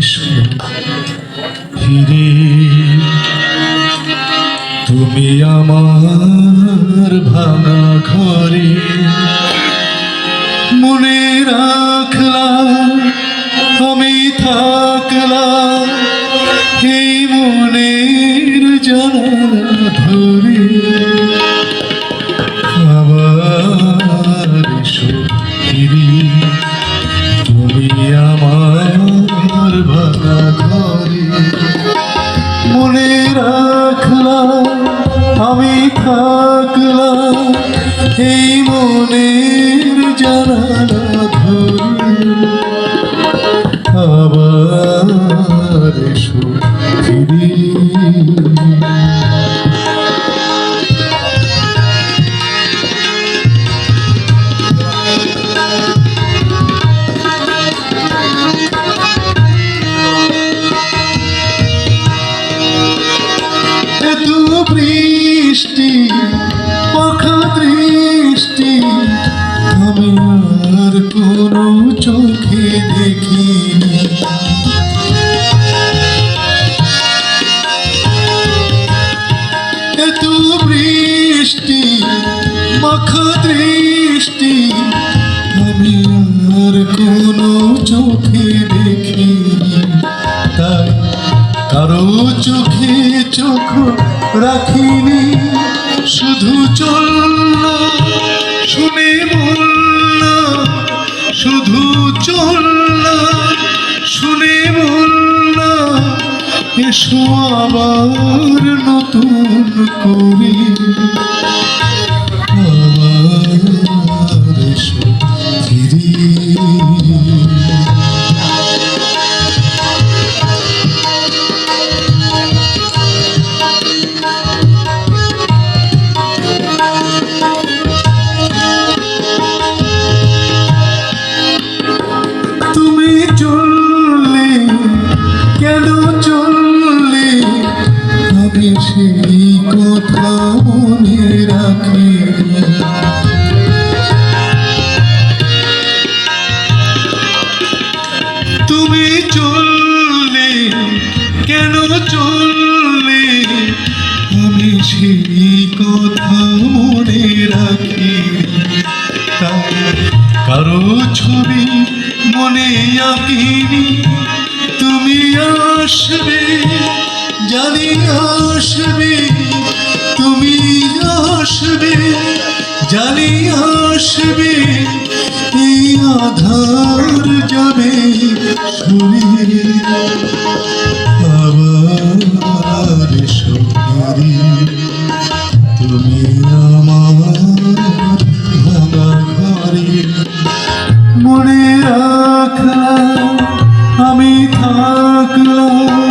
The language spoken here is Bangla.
এসো ফিরে, তুমি আমার ভাঙা ঘরে মনে রাখলাম, আমি থাকলাম এই মনের জানালা ধরে। আবার এসো ফিরে, তুমি আমার ভাঙা ঘরে মনে রাখলাম, আমি থাকলাম এই মনের জানালা ধরে। আবার এসো ফিরে, বৃষ্টি পাখা দৃষ্টি আমি আর কোনো চোখে দেখিনি। এত বৃষ্টি পাখা দৃষ্টি আমি আর কোনো চোখে দেখিনি। তাই কারো চোখে চোখ রাখিনি, শুধু চলল শুনে বলল, শুধু চলল শুনে বলল এসো আবার নতুন করে। আবার এসো ফিরে, চললে কেন চললে আমি সেই কথা মনে রাখি। তুমি চললে কেন চললে আমি সেই কথা মনে রাখি। কারো ছবি মনে আঁকিনি, তুমি আসবে জানি আসবে, তুমি আসবে জানি আসবে, এই আধার যাবে সরে। আবার এসো ফিরে, তুমি আমার ভাঙা ঘরে মনে রাখলাম, আমি থাকলাম